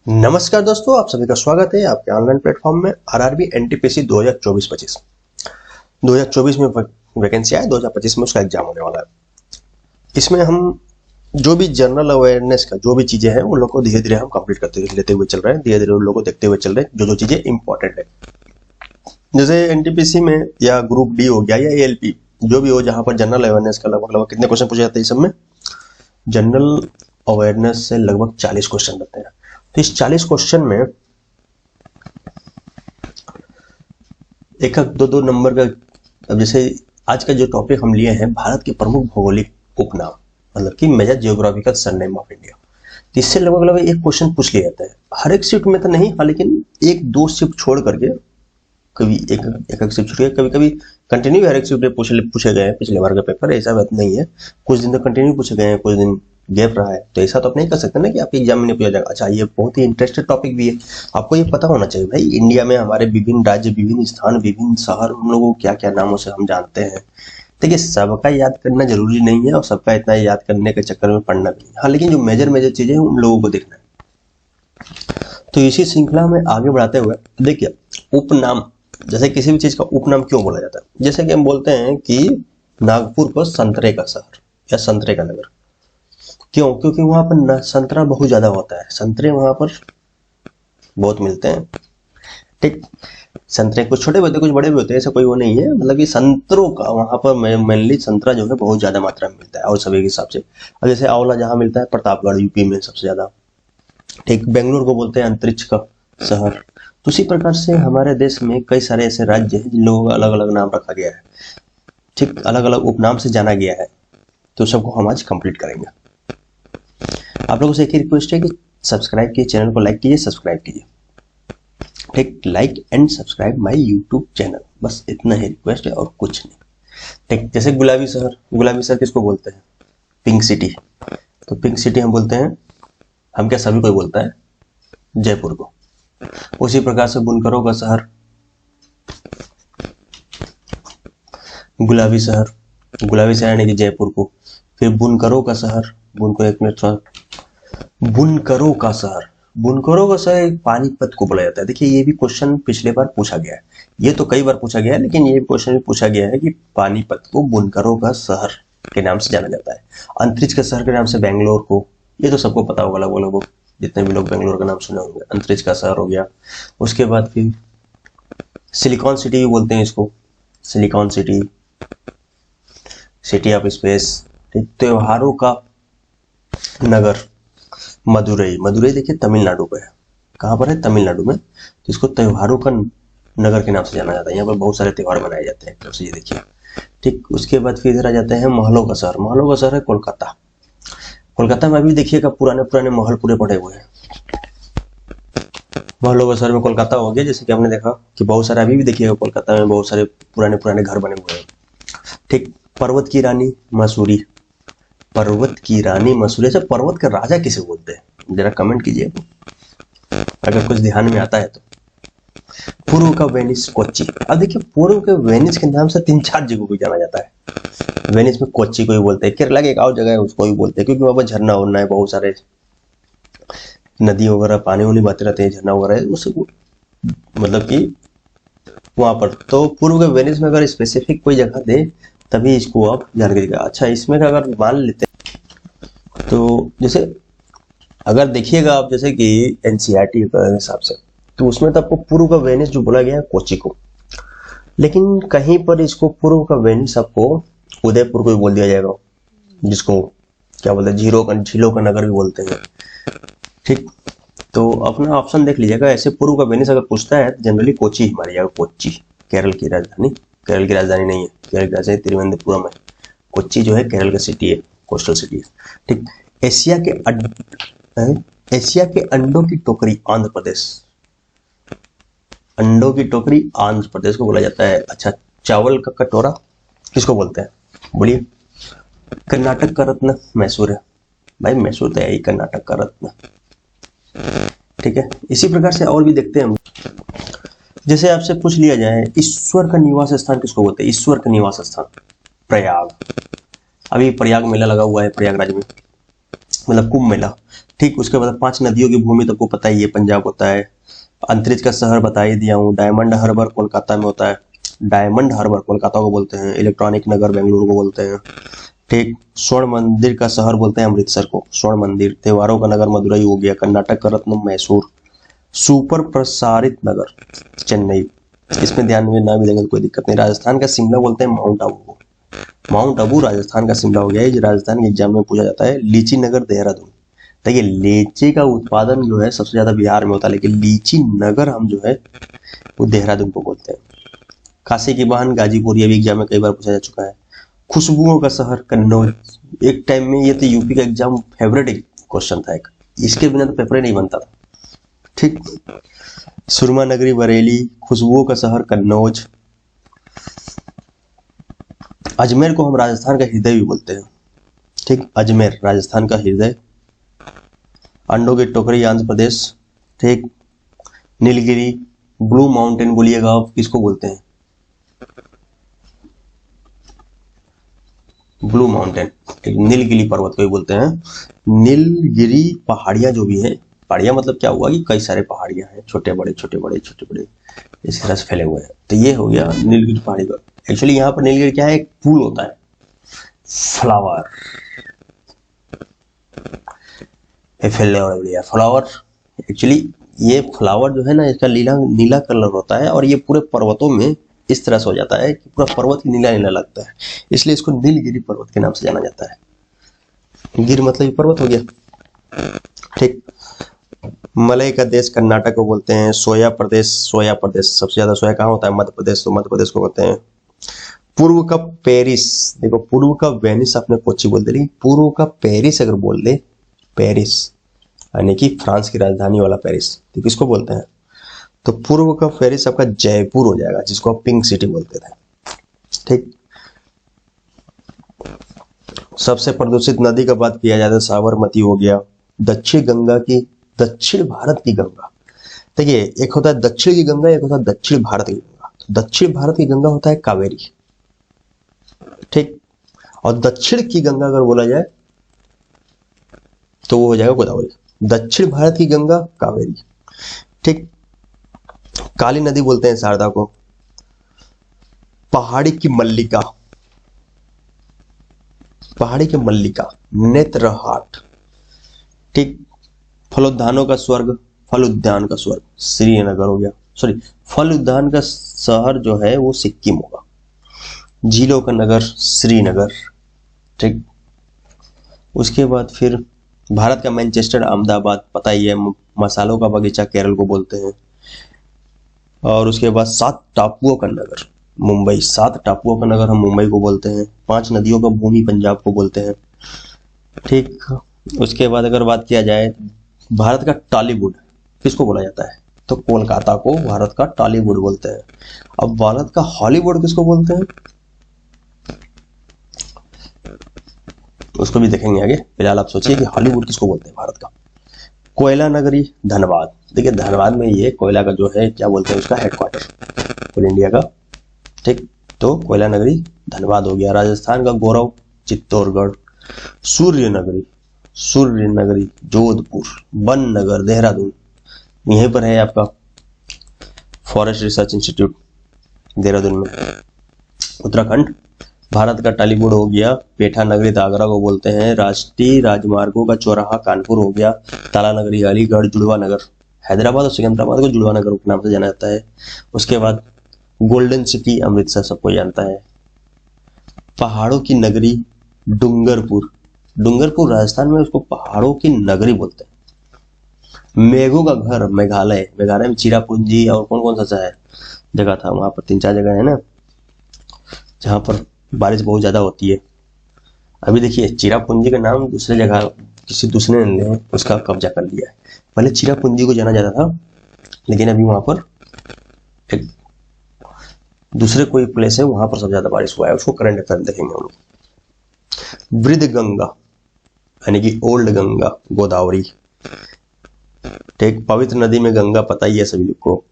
नमस्कार दोस्तों, आप सभी का स्वागत है आपके ऑनलाइन प्लेटफॉर्म में आरआरबी एनटीपीसी 2024-25। 2024 में वैकेंसी आए, 2025 में उसका एग्जाम होने वाला है। इसमें हम जो भी जनरल अवेयरनेस का जो भी चीजें हैं उन लोग को धीरे धीरे हम कंप्लीट करते लेते हुए चल रहे हैं, धीरे धीरे उन लोग को देखते हुए चल रहे हैं जो चीजें इंपॉर्टेंट है। जैसे एनटीपीसी में या ग्रुप डी हो गया या एएलपी जो भी हो, जहां पर जनरल अवेयरनेस का लगभग कितने क्वेश्चन पूछे जाते हैं। इस सब में जनरल अवेयरनेस से लगभग 40 क्वेश्चन रहते हैं। तो इस 40 क्वेश्चन में एक दो नंबर का, अब जैसे आज का जो टॉपिक हम लिए हैं, भारत के प्रमुख भौगोलिक उपनाम, मतलब कि major geographical surname of India. तो इससे लगभग एक क्वेश्चन पूछ लिया जाता है हर एक शिफ्ट में, तो नहीं, हाँ, लेकिन एक दो शिफ्ट छोड़ करके कभी एक शिफ्ट छोड़, कभी कभी कंटिन्यू हर एक शिफ्ट पूछे गए हैं। पिछले बार का पेपर ऐसा बात नहीं है, कुछ दिन तो कंटिन्यू पूछे गए हैं, कुछ दिन गैप रहा है। तो ऐसा तो आप नहीं कर सकते ना कि आपके एग्जाम में नहीं पूछा जाएगा। अच्छा, ये बहुत ही इंटरेस्टेड टॉपिक भी है, आपको ये पता होना चाहिए भाई। इंडिया में हमारे विभिन्न राज्य, विभिन्न स्थान, विभिन्न शहर, उन लोगों को क्या क्या नामों से हम जानते हैं। देखिए, सबका याद करना जरूरी नहीं है और सबका इतना याद करने के चक्कर में पढ़ना भी नहीं। हाँ, लेकिन जो मेजर चीजें हैं उन लोगों को देखना है। तो इसी श्रृंखला में आगे बढ़ाते हुए देखिए, उपनाम, जैसे किसी भी चीज का उपनाम क्यों बोला जाता है। जैसे कि हम बोलते हैं कि नागपुर को संतरे का शहर या संतरे का नगर, क्यों? क्योंकि वहां पर संतरा बहुत ज्यादा होता है, संतरे वहां पर बहुत मिलते हैं। ठीक, संतरे कुछ छोटे भी होते हैं, कुछ बड़े भी होते हैं, ऐसा कोई वो नहीं है। मतलब कि संतरों का वहां पर मेनली संतरा जो है बहुत ज्यादा मात्रा में मिलता है और सभी के हिसाब से। अब जैसे आंवला जहां मिलता है प्रतापगढ़, यूपी में सबसे ज्यादा। ठीक, बेंगलुरु को बोलते हैं अंतरिक्ष का शहर। तो उसी प्रकार से हमारे देश में कई सारे ऐसे राज्य हैं जिन लोगों का अलग अलग नाम रखा गया है, ठीक, अलग अलग उपनाम से जाना गया है। तो सबको हम आज कंप्लीट करेंगे। आप लोगों से एक ही रिक्वेस्ट है कि सब्सक्राइब कीजिए, चैनल को लाइक कीजिए, सब्सक्राइब कीजिए। ठीक, like and subscribe my YouTube channel, बस इतना ही रिक्वेस्ट है और कुछ नहीं। ठीक, जैसे गुलाबी शहर किसको बोलते हैं? Pink city. तो पिंक सिटी हम बोलते हैं, हम क्या सभी कोई बोलता है, जयपुर को। उसी प्रकार से बुनकरों का शहर गुलाबी शहर यानी कि जयपुर को। फिर बुनकरों का शहर, बुनकरों का शहर पानीपत को बोला जाता है। देखिए, ये भी क्वेश्चन पिछले बार पूछा गया है, ये तो कई बार पूछा गया है, लेकिन ये क्वेश्चन भी पूछा गया है कि पानीपत को बुनकरों का शहर के नाम से जाना जाता है। अंतरिक्ष के शहर के नाम से बेंगलोर को, ये तो सबको पता होगा, लगभग जितने भी लोग बेंगलोर का नाम सुने होंगे। अंतरिक्ष का शहर हो गया। उसके बाद फिर सिलिकॉन सिटी भी बोलते हैं इसको, silicon city, city of space. त्योहारों का नगर मदुरई देखिए तमिलनाडु पे है। कहाँ पर है? तमिलनाडु में। तो इसको त्योहारों का नगर के नाम से जाना जाता है। यहाँ पर बहुत सारे त्योहार मनाए जाते हैं, तो ये देखिए। ठीक, उसके बाद फिर इधर आ जाते हैं महलों का शहर है कोलकाता। कोलकाता में अभी देखिएगा पुराने महल पूरे पड़े हुए हैं। महलों का शहर में कोलकाता हो गया। जैसे कि आपने देखा कि बहुत सारे, अभी भी देखिएगा कोलकाता में बहुत सारे पुराने घर बने हुए हैं। ठीक, पर्वत की रानी मसूरी। अच्छा, पर्वत का राजा किसे बोलते हैं? जरा कमेंट कीजिए अगर कुछ ध्यान में आता है तो। पूर्व का वेनिस कोच्चि। अब देखिए, पूर्व के वेनिस के नाम से 3-4 जगहों को जाना जाता है। वेनिस में कोच्चि को ही बोलते हैं, केरला की एक और जगह है उसको भी बोलते हैं, क्योंकि वहां पर झरना वरना है, बहुत सारे नदी वगैरह, पानी वानी बहते रहते हैं, झरना वगैरह है, उससे मतलब कि वहां पर। तो पूर्व के वेनिस में अगर स्पेसिफिक कोई जगह दे तभी इसको आप जान के। अच्छा, इसमें का अगर मान लेते हैं तो जैसे अगर देखिएगा आप, जैसे कि एनसीईआरटी के हिसाब से, तो उसमें तो आपको पूर्व का वेनिस जो बोला गया है कोच्चि को, लेकिन कहीं पर इसको पूर्व का वेनिस आपको उदयपुर को भी बोल दिया जाएगा, जिसको क्या बोलते हैं, झीलों का नगर भी बोलते हैं। ठीक, तो अपना ऑप्शन देख लीजिएगा। ऐसे पूर्व का वेनिस अगर पूछता है तो जनरली कोच्चि ही मारी जाएगा। कोच्चि केरल की राजधानी नहीं है, केरल की राजधानी तिरुवनंतपुरम है। कोच्चि जो है केरल का सिटी है, कोस्टल सिटी है। ठीक, एशिया के अंडों की टोकरी आंध्र प्रदेश को बोला जाता है। अच्छा, चावल का कटोरा किसको बोलते हैं? बोलिए। कर्नाटक का रत्न मैसूर है भाई, मैसूर तो है ही कर्नाटक का रत्न। ठीक है, इसी प्रकार से और भी देखते हैं हम। जैसे आपसे पूछ लिया जाए, ईश्वर का निवास स्थान किसको बोलते हैं? ईश्वर का निवास स्थान प्रयाग। अभी प्रयाग मेला लगा हुआ है प्रयागराज में, मतलब कुंभ मेला। ठीक, उसके बाद 5 नदियों की भूमि तो आपको पता ही है, पंजाब होता है। अंतरिक्ष का शहर बता ही दिया हूँ, डायमंड हार्बर कोलकाता में होता है, डायमंड हार्बर कोलकाता को बोलते हैं। इलेक्ट्रॉनिक नगर बेंगलुरु को बोलते हैं। ठीक, स्वर्ण मंदिर का शहर बोलते हैं अमृतसर को, स्वर्ण मंदिर। त्योहारों का नगर मदुरई हो गया। कर्नाटक का रत्न मैसूर। सुपर प्रसारित नगर चेन्नई, इसमें ध्यान में ना भी देंगे तो कोई दिक्कत नहीं। राजस्थान का शिमला बोलते हैं माउंट आबू को, माउंट आबू राजस्थान का शिमला हो गया है। ये राजस्थान के एग्जाम में पूछा जाता है। लीची नगर देहरादून, देखिए लीची का उत्पादन जो है सबसे ज्यादा बिहार में होता है, लेकिन लीची नगर हम जो है वो देहरादून को बोलते हैं। काशी की बहन गाजीपुर, ये भी एग्जाम में कई बार पूछा जा चुका है। खुशबुओं का शहर कन्नौज, एक टाइम में ये तो यूपी का एग्जाम फेवरेट क्वेश्चन था एक, इसके बिना तो पेपर ही नहीं बनता था। ठीक, सुरमा नगरी बरेली, खुशबुओं का शहर कन्नौज। अजमेर को हम राजस्थान का हृदय भी बोलते हैं। ठीक, अजमेर राजस्थान का हृदय। अंडों की टोकरी आंध्र प्रदेश। ठीक, नीलगिरी ब्लू माउंटेन बोलिएगा आप किसको बोलते हैं? ब्लू माउंटेन, ठीक, नीलगिरी पर्वत को ही बोलते हैं। नीलगिरी पहाड़ियां जो भी है, पहाड़ियां मतलब क्या हुआ कि कई सारे पहाड़ियां हैं, छोटे बड़े छोटे बड़े छोटे बड़े इस तरह से फैले हुए हैं। तो ये हो गया नीलगिरी पहाड़ी का। एक्चुअली यहाँ पर नीलगिरी क्या है, एक फूल होता है, फ्लावर, फ्लावर। एक्चुअली ये फ्लावर जो है ना, इसका नीला नीला कलर होता है और ये पूरे पर्वतों में इस तरह से हो जाता है कि पूरा पर्वत नीला नीला लगता है, इसलिए इसको नीलगिरी पर्वत के नाम से जाना जाता है। गिर मतलब ये पर्वत हो गया। ठीक, मलय का देश कर्नाटक को बोलते हैं। सोया प्रदेश, सोया प्रदेश सबसे ज्यादा सोया कहाँ होता है? मध्य प्रदेश, तो मध्य प्रदेश को बोलते हैं। पूर्व का पेरिस, देखो पूर्व का वेनिस आपने कोच्चि बोल दे, पूर्व का पेरिस अगर बोल दे, पेरिस यानी कि फ्रांस की राजधानी वाला पेरिस, तो किसको बोलते हैं? तो पूर्व का पेरिस आपका जयपुर हो जाएगा, जिसको आप पिंक सिटी बोलते थे। ठीक, सबसे प्रदूषित नदी का बात किया जाए तो साबरमती हो गया। दक्षिण गंगा की, दक्षिण भारत की गंगा, देखिए एक होता है दक्षिण की गंगा, एक होता है दक्षिण भारत की गंगा। तो दक्षिण भारत की गंगा होता है कावेरी। ठीक, और दक्षिण की गंगा अगर बोला जाए तो वो हो जाएगा गोदावरी। दक्षिण भारत की गंगा कावेरी। ठीक, काली नदी बोलते हैं शारदा को। पहाड़ी की मल्लिका, पहाड़ी की मल्लिका नेत्रहाट। ठीक, फलोद्यानों का स्वर्ग, फल उद्यान का स्वर्ग श्रीनगर हो गया, सॉरी फल उद्यान का शहर जो है वो सिक्किम होगा। झीलों का नगर श्रीनगर। ठीक, उसके बाद फिर भारत का मैनचेस्टर अहमदाबाद, पता ही है। मसालों का बगीचा केरल को बोलते हैं। और उसके बाद 7 टापुओं का नगर मुंबई, 7 टापुओं का नगर हम मुंबई को बोलते हैं। 5 नदियों का भूमि पंजाब को बोलते हैं। ठीक, उसके बाद अगर बात किया जाए भारत का टॉलीवुड किसको बोला जाता है? तो कोलकाता को भारत का टॉलीवुड बोलते हैं। अब भारत का हॉलीवुड किसको बोलते हैं, उसको भी देखेंगे आगे। फिलहाल आप सोचिए कि हॉलीवुड किसको बोलते हैं भारत का। कोयला नगरी धनबाद, देखिए धनबाद में ये कोयला का जो है क्या बोलते हैं उसका हेडक्वार्टर पूरे इंडिया का। ठीक, तो कोयला नगरी धनबाद हो गया। राजस्थान का गौरव चित्तौड़गढ़। सूर्य नगरी, सूर्य नगरी जोधपुर। वन नगर देहरादून, यहीं पर है आपका फॉरेस्ट रिसर्च इंस्टीट्यूट देहरादून में। उत्तराखंड, भारत का टॉलीवुड हो गया। पेठा नगरी आगरा को बोलते हैं। राष्ट्रीय राजमार्गों का चौराहा कानपुर हो गया। ताला नगरी अलीगढ़। जुड़वा नगर हैदराबाद और सिकंदराबाद को जुड़वा नगर के नाम से जाना जाता है। उसके बाद गोल्डन सिटी अमृतसर सबको जानता है। पहाड़ों की नगरी डूंगरपुर, डूंगरपुर राजस्थान में उसको पहाड़ों की नगरी बोलते हैं। मेघों का घर मेघालय, मेघालय में चिरापुंजी और कौन कौन सा है जगह था, वहां पर 3-4 जगह है ना जहां पर बारिश बहुत ज्यादा होती है। अभी देखिए चिरापुंजी का नाम दूसरे जगह किसी दूसरे ने उसका कब्जा कर लिया है। पहले चिरापुंजी को जाना जाता था, लेकिन अभी वहां पर एक दूसरे कोई प्लेस है, वहां पर सबसे ज्यादा बारिश हुआ है। उसको करंट अफेयर देखेंगे हम लोग। वृद्ध गंगा यानी कि ओल्ड गंगा गोदावरी। ठीक, पवित्र नदी में गंगा पता ही है सभी लोग को।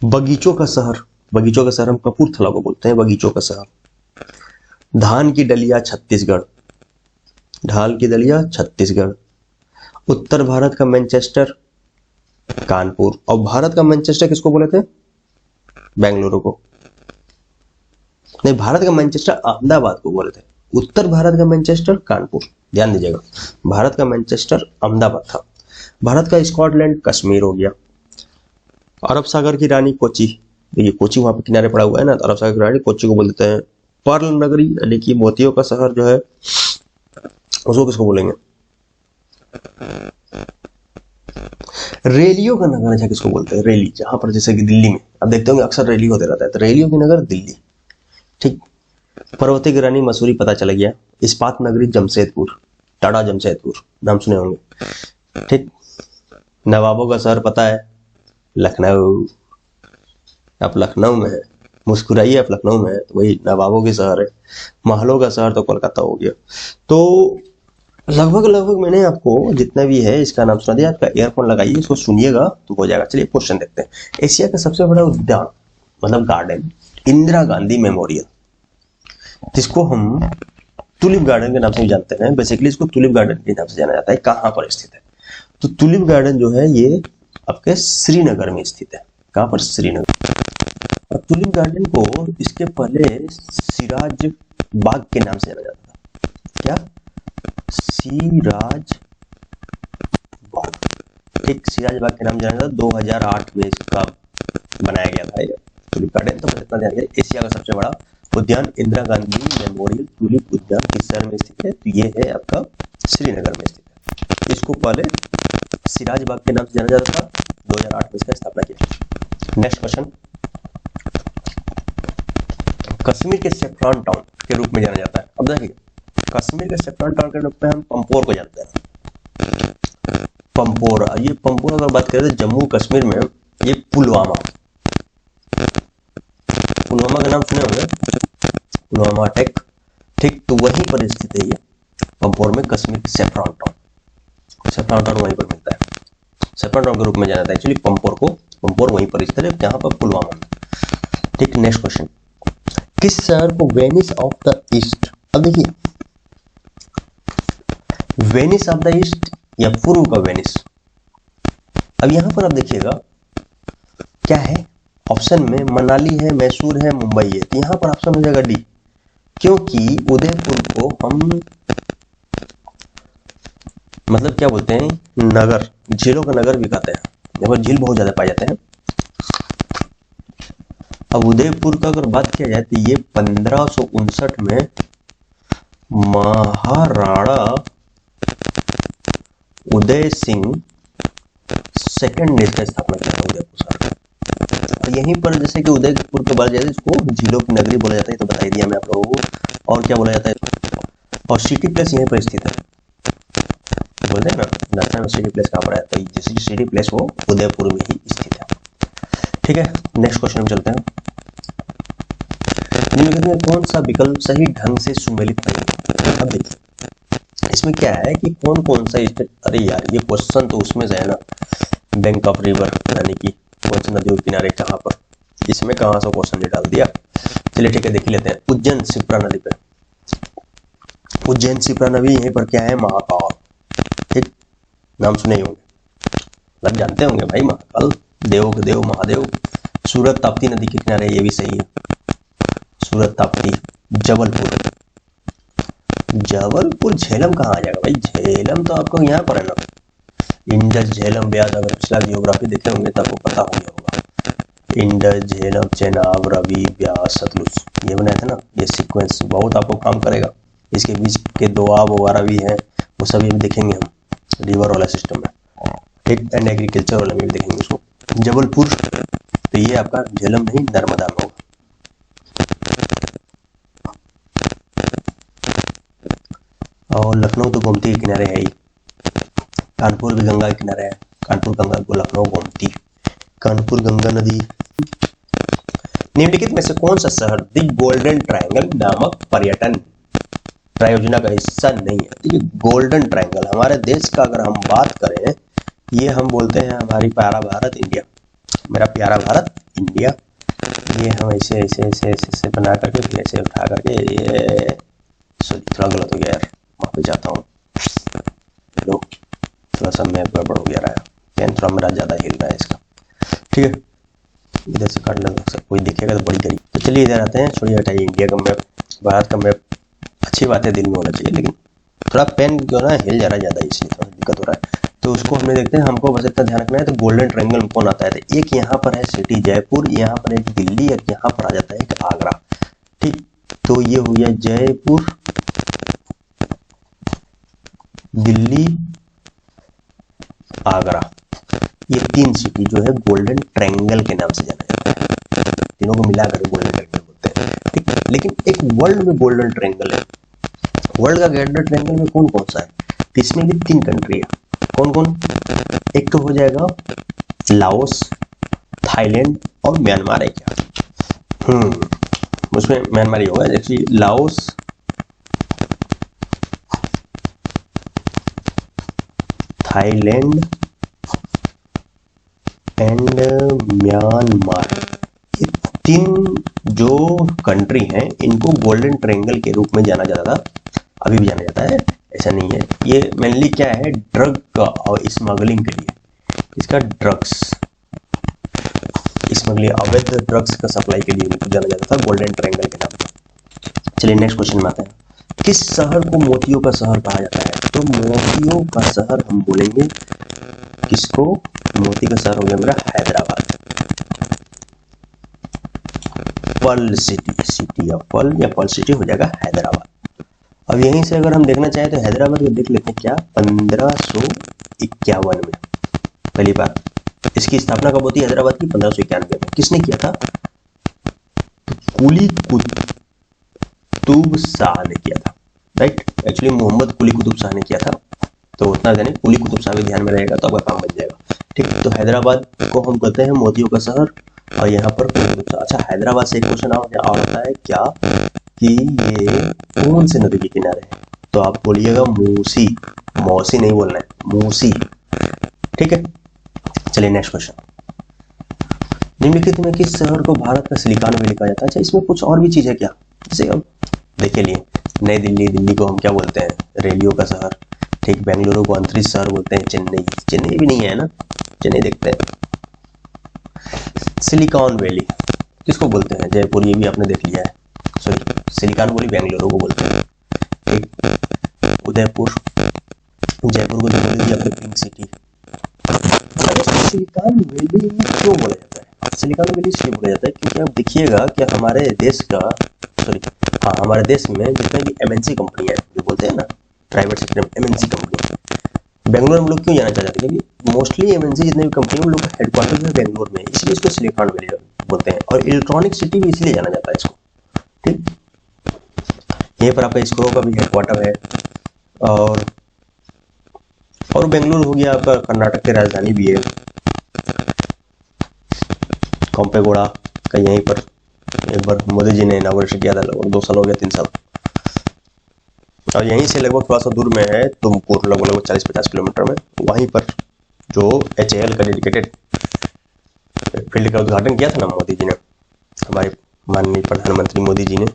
बगीचों का शहर, बगीचों का शहर हम कपूरथला को बोलते हैं बगीचों का शहर। धान की डलिया छत्तीसगढ़, ढाल की दलिया छत्तीसगढ़। उत्तर भारत का मैनचेस्टर कानपुर। और भारत का मैनचेस्टर किसको बोले थे? बेंगलुरु को। नहीं, भारत का मैनचेस्टर अहमदाबाद को बोले थे। उत्तर भारत का मैनचेस्टर कानपुर। ध्यान दीजिएगा, भारत का मैनचेस्टर अहमदाबाद था। भारत का स्कॉटलैंड कश्मीर हो गया। अरब सागर की रानी कोची, ये कोची वहां पे किनारे पड़ा हुआ है ना, तो अरब सागर की रानी कोची को बोलते हैं। पर्ल नगरी यानी कि मोतियों का शहर जो है, उसको किसको बोलेंगे? रेलियो का नगर अच्छा किसको बोलते हैं? रेली, जहां पर जैसे कि दिल्ली में अब देखते होंगे अक्सर रेली होते रहता है, तो रेलियो की नगर दिल्ली। ठीक। पर्वती की रानी मसूरी पता चल गया। इस्पात नगरी जमशेदपुर, टाटा जमशेदपुर नाम सुने होंगे। ठीक। नवाबों का शहर पता है, लखनऊ। आप लखनऊ में है, मुस्कुराइए, आप लखनऊ में है, तो वही नवाबों के शहर है। महलों का शहर तो कोलकाता हो गया। तो लगभग लगभग मैंने आपको जितना भी है इसका नाम सुना दिया। आपका ईयरफोन लगाइए, इसको सुनिएगा तो हो जाएगा। चलिए क्वेश्चन देखते हैं। एशिया का सबसे बड़ा उद्यान मतलब गार्डन इंदिरा गांधी मेमोरियल, जिसको हम टुलिप गार्डन के नाम से जानते हैं। बेसिकली इसको टुलिप गार्डन के नाम से जाना जाता है। कहाँ पर स्थित है? तो टुलिप गार्डन जो है ये आपके श्रीनगर में स्थित है। कहाँ पर? श्रीनगर। और टुलिप गार्डन को इसके पहले सिराज बाग के नाम से जाना जाता था। क्या? सिराज बाग। एक सिराज बाग के नाम जाना जाता। 2008 में इसका बनाया गया था ये टुलिप गार्डन। तो इतना ध्यान दिया, एशिया का सबसे बड़ा उद्यान इंदिरा गांधी मेमोरियल टुलिप उद्यान किस शहर में स्थित है? तो ये है आपका श्रीनगर में स्थित है। इसको पहले सिराज बाग के नाम से जाना जाता था। 2008 में इसका स्थापना किया। Next question. कश्मीर के सेफ्रॉन टाउन के रूप में जाना जाता है। अब देखिए, कश्मीर के सेफ्रॉन टाउन के रूप में हम पंपोर को जानते हैं। पंपोर, ये पंपोर अगर बात करें तो जम्मू कश्मीर में ये पुलवामा का नाम सुने होंगे, पुलवामा अटैक। ठीक, तो वहीं पर स्थित है ये पंपोर में कश्मीर के सेफ्रॉन टाउन वहीं पर मिलता है। सेफ्रॉन टाउन के रूप में जाना जाता है एक्चुअली पंपोर वहीं पर स्थित है, जहां पर पुलवामा में। ठीक, नेक्स्ट क्वेश्चन। किस शहर को वेनिस ऑफ द ईस्ट? अब देखिए, वेनिस ऑफ द ईस्ट या पूर्व का वेनिस। अब यहां पर आप देखिएगा क्या है ऑप्शन में, मनाली है, मैसूर है, मुंबई है। तो यहां पर ऑप्शन हो जाएगा डी, क्योंकि उदयपुर को हम मतलब क्या बोलते हैं, नगर, झीलों का नगर भी कहते हैं। यहाँ पर झील बहुत ज्यादा पाए जाते हैं। अब उदयपुर का अगर बात किया जाए तो ये 1559 में महाराणा उदय सिंह सेकंड ने इसका स्थापना किया था उदयपुर शहर। और यहीं पर जैसे कि उदयपुर के बाद जाते इसको झीलों की नगरी बोला जाता है, तो बता दिया मैं आप लोगों को। और क्या बोला जाता है? और सिटी प्लेस यहीं पर स्थित है। बोलते हैं ना नेशनल सिटी प्लेस कहाँ पर है, तो जिस सिटी प्लेस वो उदयपुर में ही स्थित है। ठीक है, नेक्स्ट क्वेश्चन में चलते हैं। निम्नलिखित में कौन सा विकल्प सही ढंग से सुमेलित नहीं? अब देखिए इसमें क्या है कि कौन कौन सा स्टेट, अरे यार ये क्वेश्चन तो उसमें से है ना, बैंक ऑफ रिवर यानी कि कौन सी नदियों के किनारे कहाँ पर, इसमें कहाँ से क्वेश्चन ने डाल दिया। चलिए ठीक है, देख लेते हैं। उज्जैन शिप्रा नदी पे, उज्जैन शिप्रा नदी यहीं पर क्या है, महाकाल। ठीक, नाम सुने होंगे, मतलब जानते होंगे भाई, महाकाल देव के देव महादेव। सूरत ताप्ती नदी के किनारे, ये भी सही है। सूरत ताप्ती। जबलपुर झेलम कहाँ आ जाएगा भाई? झेलम तो आपको यहाँ पर है ना, इंडस झेलम ब्याज। अगर पिछला जियोग्राफी देखे होंगे तो आपको पता हो गया होगा। इंडस झेलम चेनाब रवि ब्यास सतलुज, ये बनाया था ना, ये सीक्वेंस बहुत आपको काम करेगा। इसके बीच के दोआब वगैरह भी है, वो सभी भी देखेंगे हम रिवर वाला सिस्टम में। ठीक, एंड एग्रीकल्चर वाला में भी देखेंगे उसको। जबलपुर, तो ये आपका झेलम नहीं नर्मदा में होगा। और लखनऊ तो गोमती के किनारे है ही। कानपुर भी गंगा के किनारे है। कानपुर गंगा को लखनऊ गोमती, कानपुर गंगा नदी। निम्नलिखित में से कौन सा शहर द गोल्डन ट्रायंगल नामक पर्यटन परियोजना का हिस्सा नहीं है? देखिए गोल्डन ट्रायंगल हमारे देश का अगर हम बात करें, ये हम बोलते हैं हमारी प्यारा भारत इंडिया, मेरा प्यारा भारत इंडिया। ये हम ऐसे ऐसे ऐसे ऐसे बना करके फिर ऐसे उठा करके, ये सॉरी थोड़ा गलत हो गया यार, माफी चाहता हूँ। लो, थोड़ा सा मैप गड़बड़ हो गया रहा है, पेन थोड़ा मेरा ज़्यादा हिल रहा है इसका, ठीक है। इधर से काट लेना, कोई दिखेगा तो बड़ी करी। तो चलिए इधर आते हैं, छोड़िए हटाइए, इंडिया का मैप, भारत का मैप अच्छी बात है, दिल में होना चाहिए, लेकिन थोड़ा पेन क्यों ना हिल जा रहा है ज़्यादा, इसलिए थोड़ा दिक्कत हो रहा है। तो उसको हमने देखते हैं, हमको बस इतना ध्यान रखना है। तो गोल्डन ट्रायंगल में कौन आता है, तो एक यहाँ पर है सिटी जयपुर, यहाँ पर एक दिल्ली, और यहाँ पर आ जाता है एक आगरा, ठीक। तो ये हो गया जयपुर, दिल्ली, आगरा, ये 3 सिटी जो है गोल्डन ट्रायंगल के नाम से जाना जाता है, तीनों को मिलाकर गोल्डन ट्रायंगल बोलते हैं, ठीक। लेकिन एक वर्ल्ड में गोल्डन ट्रायंगल है, वर्ल्ड का गोल्डन ट्रायंगल में कौन कौन सा है, तो इसमें भी 3 कंट्री है। कौन कौन, एक तो हो जाएगा लाओस, थाईलैंड और म्यांमार है क्या, उसमें म्यांमार ही होगा, जैसे लाओस, थाईलैंड एंड म्यांमार, ये 3 जो कंट्री हैं इनको गोल्डन ट्रायंगल के रूप में जाना जाता था, अभी भी जाना जाता है, ऐसा नहीं है। ये मेनली क्या है, ड्रग का और स्मगलिंग के लिए, इसका ड्रग्स स्मगलिंग, अवैध ड्रग्स का सप्लाई के लिए इनको जाना जाता था गोल्डन ट्रायंगल के नाम से। चलिए नेक्स्ट क्वेश्चन में आते हैं, किस शहर को मोतियों का शहर कहा जाता है, तो मोतियों का शहर हम बोलेंगे किसको, मोती का शहर हो गया मेरा Hyderabad, pearl city, city of pearl या पर्ल सिटी हो जाएगा हैदराबाद। अब यहीं से अगर हम देखना चाहें तो हैदराबाद को देख लेते हैं, क्या 1551 में पहली बार इसकी स्थापना कब होती है हैदराबाद की, 1591 में। किसने किया था, कुली कुतुब शाह ने किया था, राइट। एक्चुअली मोहम्मद कुली कुतुब शाह ने किया था, तो उतना जाने कुली कुतुब शाह भी ध्यान में रहेगा तो आपका काम बन जाएगा, ठीक। तो हैदराबाद को हम कहते हैं मोतियों का शहर, और यहाँ पर कुली कुतुब शाह। अच्छा, हैदराबाद से एक क्वेश्चन और होता है क्या कि ये कौन से नदी के किनारे है, तो आप बोलिएगा मूसी, मौसी नहीं बोलना है, मूसी, ठीक है। चलिए नेक्स्ट क्वेश्चन, निम्नलिखित में किस शहर को भारत का सिलिकॉन वैली कहा जाता है। अच्छा, इसमें कुछ और भी चीज है क्या, जैसे अब देखे लिए नई दिल्ली, दिल्ली को हम क्या बोलते हैं, रेलियो का शहर, ठीक। बेंगलुरु को अंतरिक्ष शहर बोलते हैं, चेन्नई, चेन्नई भी नहीं है ना, चेन्नई देखते हैं। सिलिकॉन वैली किसको बोलते हैं, जयपुर, ये भी आपने देख लिया है, सॉरी सिलिकॉन वैली बेंगलुरु को बोलते हैं, ठीक। उदयपुर, जयपुर को जो बोल दिया अपने पिंक सिटी। सिलिकॉन वैली क्यों बोला जाता है, सिलिकॉन वैली इसलिए बोला जाता है क्योंकि आप देखिएगा कि हमारे देश का, सॉरी हाँ, हमारे देश में जितने भी एमएनसी कंपनी है, जो बोलते हैं ना प्राइवेट सेक्टर में एमएनसी कंपनी, बेंगलोर में लोग क्यों जाना चाहते हैं, क्योंकि मोस्टली एमएनसी जितने भी कंपनी है उन लोग का हेडक्वार्टर जो है बेंगलोर में, इसलिए इसको सिलिकॉन वैली बोलते हैं। और इलेक्ट्रॉनिक सिटी भी इसलिए जाना जाता है इसको, ठीक। यहीं पर आपका इसरो का भी हेडक्वार्टर है, और बेंगलुरु हो गया आपका कर्नाटक की राजधानी भी है, कोम्पेगौड़ा का यहीं पर एक बार मोदी जी ने इनॉग्रेशन किया था, लगभग 2 साल हो गया, 3 साल। और यहीं से लगभग थोड़ा सा दूर में है तुमकुर, लगभग 40-50 किलोमीटर में, वहीं पर जो HAL का डेडिकेटेड फील्ड का उद्घाटन किया था ना मोदी जी ने, हमारे माननीय प्रधानमंत्री मोदी जी ने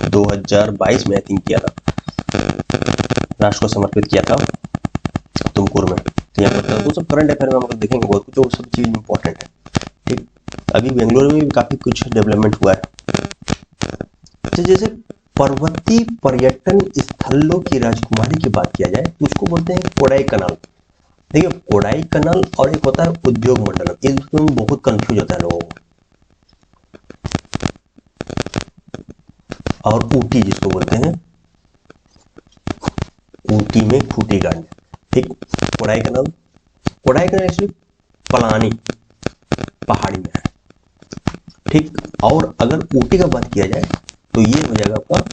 2022 में आई थिंक किया था, राष्ट्र को समर्पित किया था तुमकुर में। तो यहाँ पर वो सब करंट अफेयर में हम लोग देखेंगे बहुत कुछ, वो सब चीज इंपॉर्टेंट है, ठीक। अभी बेंगलुरु में भी काफी कुछ डेवलपमेंट हुआ है। जैसे पर्वतीय पर्यटन स्थलों की राजकुमारी की बात किया जाए तो उसको बोलते हैं कोडाईकनाल। देखिए कोडाईकनाल और एक होता है उद्योग मंडलम, इसमें बहुत कंफ्यूज होता है लोगों को। और ऊटी जिसको बोलते हैं, ऊटी में खूटी गार्डन, ठीक। कोडाईकनाल, कोडाईकनाल एक्चुअली पलानी पहाड़ी में है, ठीक। और अगर ऊटी का बात किया जाए तो ये हो जाएगा आपका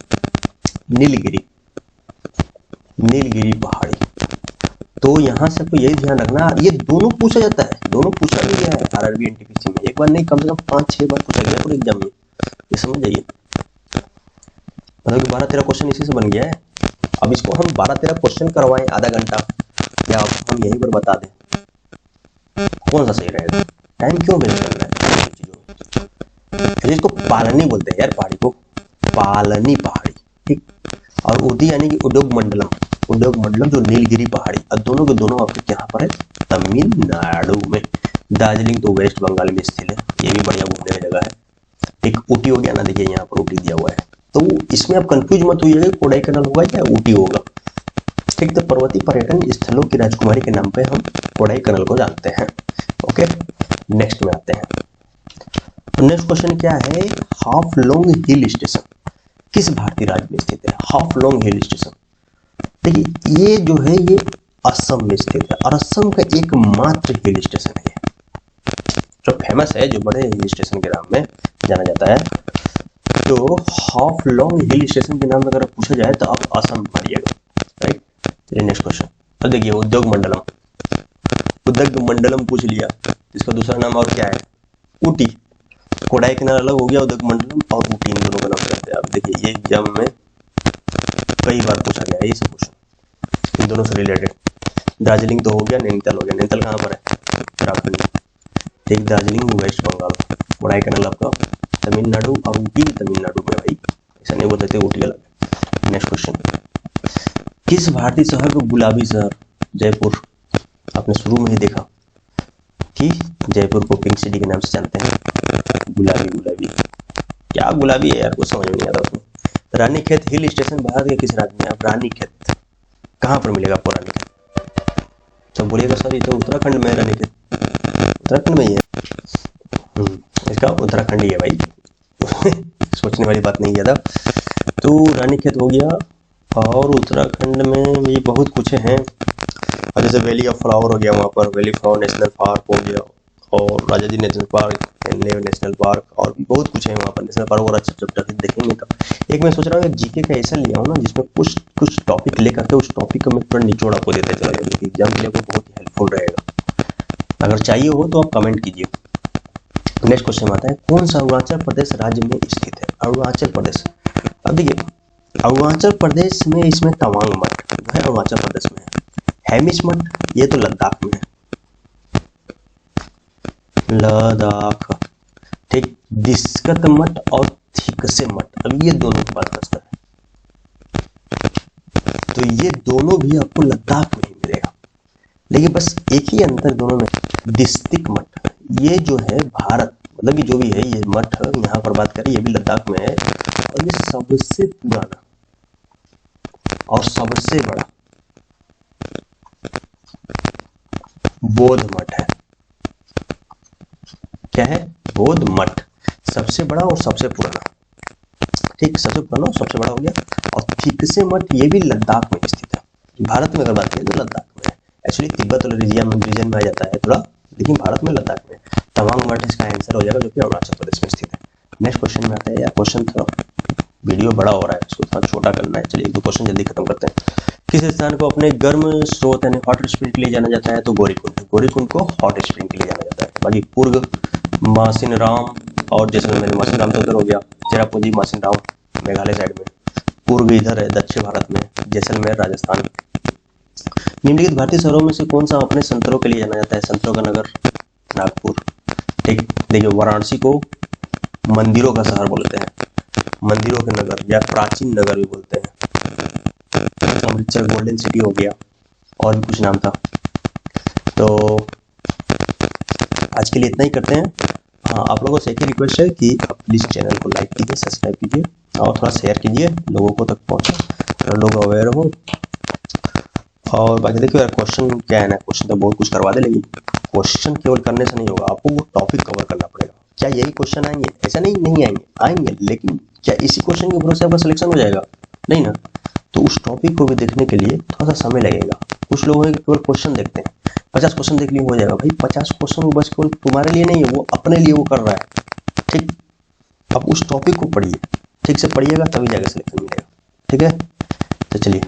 नीलगिरी, नीलगिरी पहाड़ी। तो यहां से तो यही ध्यान रखना, ये दोनों पूछा जाता है, दोनों पूछा भी गया है आरआरबी एनटीपीसी में, एक बार नहीं कम से कम 5-6 बार पूछा गया है एग्जाम में, ये समझ जाइए। मतलब कि 12-13 क्वेश्चन इसी से बन गया है। अब इसको हम 12-13 क्वेश्चन करवाएं आधा घंटा, या हम यहीं पर बता दें, कौन सा सही रहेगा, टाइम क्यों वेस्ट करना है चीजों। इसको पालनी बोलते हैं यार, पहाड़ी को पालनी पहाड़ी, ठीक। और ऊटी यानी कि उद्योग मंडलम, उद्योग मंडलम जो नीलगिरी पहाड़ी, और दोनों के दोनों आपके यहाँ पर है तमिलनाडु में। दार्जिलिंग तो वेस्ट बंगाल में स्थित है, ये भी बढ़िया घूमने की जगह है। एक ऊटी हो गया ना, देखिए यहाँ पर ऊटी दिया हुआ है, तो इसमें आप कंफ्यूज मत होइएगा कोडाईकनाल होगा या ऊटी होगा। ठीक, तो पर्वतीय पर्यटन स्थलों की राजकुमारी के नाम पे हम कोडाईकनाल को जानते हैं। ओके, नेक्स्ट में आते हैं। नेक्स्ट क्वेश्चन क्या है, हाफलोंग हिल स्टेशन किस भारतीय राज्य में स्थित है? हाफलोंग हिल स्टेशन, देखिए ये जो है ये असम में स्थित है, और असम का एकमात्र हिल स्टेशन है जो फेमस है, जो बड़े हिल स्टेशन के नाम में जाना जाता है। तो हाफलोंग हिल स्टेशन के नाम में अगर पूछा जाए तो आप असम मानिएगा, राइट। चलिए नेक्स्ट क्वेश्चन। अब देखिए उद्योग मंडलम, उद्योग मंडलम पूछ लिया, इसका दूसरा नाम और क्या है? ऊटी। कोडाईकनाल अलग हो गया, उद्योग मंडलम और ऊटी इन दोनों का नाम रहता है। अब देखिए ये एग्जाम में कई बार पूछा गया है ये सब क्वेश्चन इन दोनों से रिलेटेड। दार्जिलिंग तो हो गया, नैनीताल हो गया। नैनीताल कहाँ पर है? उत्तराखंड। ठीक, दार्जिलिंग वेस्ट बंगाल, कोडाईकनाल आपका तमिलनाडु, और ऊटी तमिलनाडु में। भाई ऐसा नहीं बोल सकते ऊटी अलग है। नेक्स्ट क्वेश्चन, किस भारतीय शहर को गुलाबी शहर? जयपुर, आपने शुरू में ही देखा कि जयपुर को पिंक सिटी के नाम से जानते हैं। गुलाबी गुलाबी क्या गुलाबी है यार, कुछ समझ में नहीं आता उसमें। रानीखेत हिल स्टेशन भारत के किस राज्य में? अब रानीखेत कहाँ पर मिलेगा आपको? रानीखेत तो बोलिएगा सर ये तो उत्तराखंड में है। रानीखेत उत्तराखंड में ही है। इसका उत्तराखंड ही है भाई सोचने वाली बात नहीं है था। तो रानीखेत हो गया, और उत्तराखंड में भी बहुत कुछ हैं, और जैसे वैली ऑफ फ्लावर हो गया, वहाँ पर वैली फ्लावर नेशनल पार्क हो गया, और राजा जी नेशनल पार्क, नेशनल पार्क, और भी बहुत कुछ है वहाँ पर नेशनल पार्क। और अच्छा जब देखेंगे तो एक मैं सोच रहा हूँ जीके का ऐसा लिया हूँ ना जिसमें कुछ कुछ टॉपिक लेकर के उस टॉपिक का मैं थोड़ा निचोड़ आपको देते चला जाऊँ, एग्जाम के लिए आपको बहुत ही हेल्पफुल रहेगा। अगर चाहिए हो तो आप कमेंट कीजिए। नेक्स्ट क्वेश्चन आता है, कौन सा अरुणाचल प्रदेश राज्य में स्थित है? अरुणाचल प्रदेश, अब देखिए अरुणाचल प्रदेश में इसमें तवांग मठ है, अरुणाचल प्रदेश में है। हेमिस मठ ये तो लद्दाख में है, लद्दाख। ठीक, दिस्कत मठ और थिकसे मठ, अब ये दोनों के पास बचता है, तो ये दोनों भी आपको लद्दाख में ही मिलेगा। लेकिन बस एक ही अंतर दोनों में, दिस्तिक मठ ये जो है भारत, मतलब कि जो भी है ये मठ यहाँ पर बात करें ये भी लद्दाख में है, और ये सबसे पुराना और सबसे बड़ा बौद्ध मठ है। क्या है? बौद्ध मठ, सबसे बड़ा और सबसे पुराना। ठीक, सबसे पुराना और सबसे बड़ा हो गया। और थिकसे मठ ये भी लद्दाख में स्थित है। भारत में अगर बात करें तो लद्दाख में है, एक्चुअली तिब्बत और रीजन में आ जाता है थोड़ा, लेकिन भारत में लद्दाख में। तवांग मठ इसका आंसर हो जाएगा, जो कि अरुणाचल प्रदेश में स्थित है। नेक्स्ट क्वेश्चन में आता है, यार क्वेश्चन थोड़ा वीडियो बड़ा हो रहा है, इसको थोड़ा छोटा करना है। चलिए एक दो क्वेश्चन जल्दी खत्म करते हैं। किस स्थान को अपने गर्म स्रोत यानी हॉट स्प्रिंग के लिए जाना जाता है? तो गौरीकुंड, गौरीकुंड को हॉट स्प्रिंग के लिए जाना जाता है। बाकी कुर्ग, मासिनराम और जैसलमेर, मासिनराम तो उधर हो गया, चेरापूंजी मासिनराम मेघालय साइड में, कुर्ग इधर है दक्षिण भारत में, जैसलमेर राजस्थान। निम्नलिखित भारतीय शहरों में से कौन सा अपने संतरों के लिए जाना जाता है? संतरों का नगर नागपुर। ठीक, देखिए वाराणसी को मंदिरों का शहर बोलते हैं, मंदिरों के नगर या प्राचीन नगर भी बोलते हैं। अमृतसर गोल्डन सिटी हो गया, और भी कुछ नाम था। तो आज के लिए इतना ही करते हैं। हाँ, आप लोगों से एक ही रिक्वेस्ट है कि आप प्लीज़ चैनल को लाइक कीजिए, सब्सक्राइब कीजिए, और थोड़ा शेयर कीजिए, लोगों को तक पहुँचे, थोड़ा लोग अवेयर हो। और बाकी देखिए यार क्वेश्चन क्या है ना, क्वेश्चन तो बहुत कुछ करवा दे, लेकिन क्वेश्चन केवल करने से नहीं होगा, आपको वो टॉपिक कवर करना पड़ेगा। क्या यही क्वेश्चन आएंगे? ऐसा नहीं आएंगे, लेकिन क्या इसी क्वेश्चन के भरोसे आपका सिलेक्शन हो जाएगा? नहीं ना। तो उस टॉपिक को भी देखने के लिए थोड़ा सा समय लगेगा। कुछ लोग हैं केवल क्वेश्चन देखते हैं, 50 क्वेश्चन देख लिए हो जाएगा। भाई 50 क्वेश्चन वो बस केवल तुम्हारे लिए नहीं है, वो अपने लिए वो कर रहा है। ठीक, आप उस टॉपिक को पढ़िए, ठीक से पढ़िएगा तभी जाकर सिलेक्शन मिलेगा। ठीक है, तो चलिए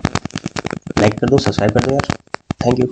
लाइक कर दो, सब्सक्राइब कर दो यार। Thank you.